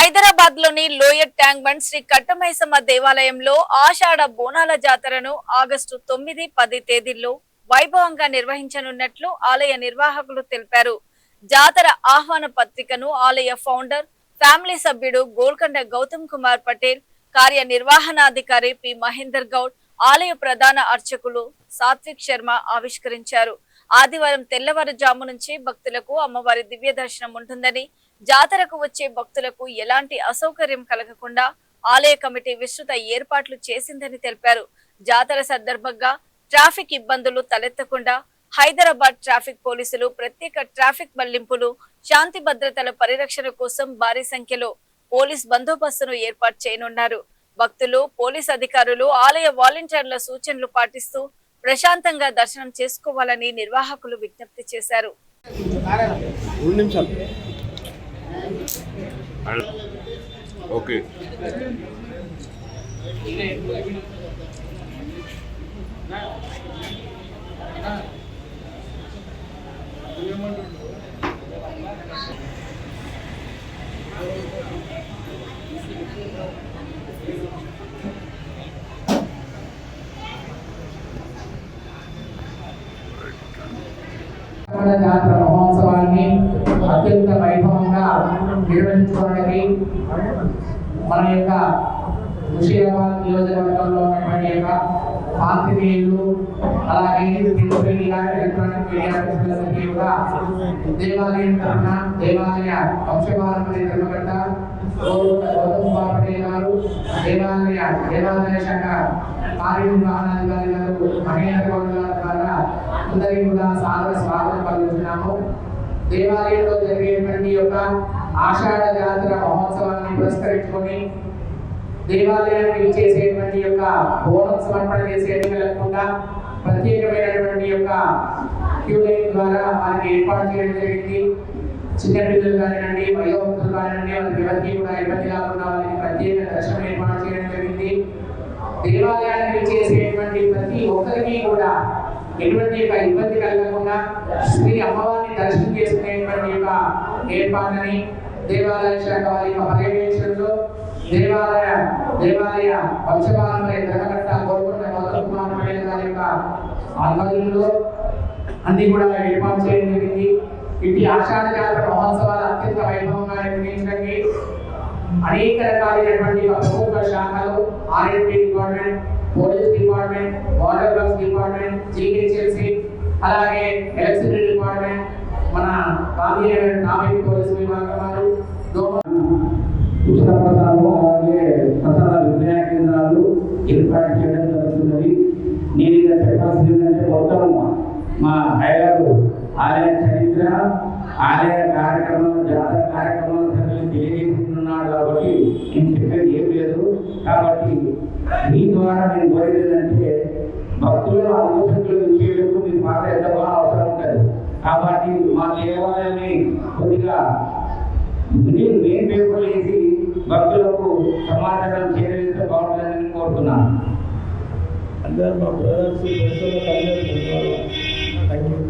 హైదరాబాద్ లోని lower tank bund Shri Kattamaisamma దేవాలయంలో ఆషాఢ బోనాల జాతరను ఆగస్టు 9, 10 తేదీల్లో వైభవంగా నిర్వహించనున్నట్లు ఆలయ నిర్వాహకులు తెలిపారు. జాతర ఆహ్వాన పత్రికను ఆలయ ఫౌండర్, ఫ్యామిలీ సభ్యుడు గోల్కొండ గౌతమ్ కుమార్ పటేల్, కార్యనిర్వహణాధికారి పి మహేందర్ గౌడ్, ఆలయ ప్రధాన అర్చకులు సాత్విక్ శర్మ ఆవిష్కరించారు. ఆదివారం తెల్లవారుజాము నుంచి భక్తులకు అమ్మవారి దివ్య దర్శనం ఉంటుందని, జాతరకు వచ్చే భక్తులకు ఎలాంటి అసౌకర్యం కలగకుండా ఆలయ కమిటీ విస్తృత ఏర్పాట్లు చేసిందని తెలిపారు. జాతర సందర్భంగా ట్రాఫిక్ ఇబ్బందులు తలెత్తకుండా హైదరాబాద్ ట్రాఫిక్ పోలీసులు ప్రత్యేక ట్రాఫిక్ మళ్లింపులు, శాంతి భద్రతల పరిరక్షణ కోసం భారీ సంఖ్యలో పోలీస్ బందోబస్తును ఏర్పాటు చేయనున్నారు. భక్తులు, పోలీస్ అధికారులు, ఆలయ వాలంటీర్ల సూచనలు పాటిస్తూ ప్రశాంతంగా దర్శనం చేసుకోవాలని నిర్వాహకులు విజ్ఞప్తి చేశారు. ఓకే జాతర మహోత్సవాన్ని అత్యంత వైభవంగా నిర్వహించుకోవడానికి మన యొక్క ముషీరాబాద్ నియోజకవర్గంలో ఉన్నటువంటి యొక్క పాత్రికేయులు, అలాగే ఎలక్ట్రానిక్ మీడియా కూడా దేవాలయం తరఫున దేవాలయ వంశపారంపర్య ధర్మకర్త గౌతమ్ కుమార్ పటేల్ గారు, దేవాలయ శాఖ కార్యనిర్వహణాధికారి గారు మహేంద్ర గౌడ్ గారి ద్వారా అందరికీ కూడా స్వాగతం పలుకుతున్నాము. దేవాలయంలో జరిగేటువంటి యొక్క ఆషాఢ జాతర మహోత్సవాన్ని పురస్కరించుకొని దేవాలయానికి చేసేటువంటి యొక్క బోనం సమర్పణ చేసేయకుండా ప్రత్యేకమైనటువంటి యొక్క క్యూ లైన్ ద్వారా వారికి ఏర్పాటు చేయడం జరిగింది. చిన్నపిల్లలు కానివ్వండి, వయోవృద్ధులు కానివ్వండి, వారికి ఎవరికి కూడా ఇబ్బంది కాకుండా వారికి ప్రత్యేక దర్శనం ఏర్పాటు చేయడం జరిగింది. దేవాలయానికి చేసేటువంటి ప్రతి ఒక్కరికి కూడా ఎటువంటి యొక్క ఇబ్బంది కలగకుండా శ్రీ అమ్మవారిని దర్శనం చేసుకునేటువంటి యొక్క ఏర్పాటుని దేవాలయ శాఖ వారి యొక్క పర్యవేక్షణలో దేవాలయ వంశపారంపర్య ధర్మకర్త గోల్కొండ గౌతమ్ కుమార్ పటేల్ గారి యొక్క ఆధ్వర్యంలో అన్ని కూడా ఏర్పాటు చేయడం జరిగింది. ఇటు ఆషాఢ జాతర మహోత్సవాలు అత్యంత వైభవంగా నిర్వహించడానికి అనేక రకాలైనటువంటి ప్రభుత్వ శాఖలు, RMP department, police department, water works department, GHMC, అలాగే ఎలక్ట్రిసిటీ డిపార్ట్మెంట్, మన గాంధీనగర్ ట్రాఫిక్ పోలీస్ విభాగం వారు, ఉచిత ప్రసాదాలు, అలాగే ప్రసాద విక్రయ కేంద్రాలు ఏర్పాటు చేయడం జరుగుతున్నది. నేను ఇక్కడ చెప్పాల్సింది ఏంటంటే మొత్తం మా అయ్యగారు ఆలయ చరిత్ర, ఆలయ కార్యక్రమాలు, జాతర కార్యక్రమాలు తెలియజేస్తున్నాడు కాబట్టి నేను చెప్పేది ఏం లేదు. కాబట్టి మీ ద్వారా నేను కోరేది ఏంటంటే భక్తులను అనుభూతులు చేయడానికి మీ పాత్ర ఎంత బాగా అవసరం ఉంటుంది. కాబట్టి మా దేవాలయాన్ని కొద్దిగా మెయిన్ పేపర్లు వేసి భక్తులకు సమాచారం చేరవేస్తే బాగుంటుందని కోరుతున్నాను. అందరూ మా బ్రదర్స్ థ్యాంక్ యూ.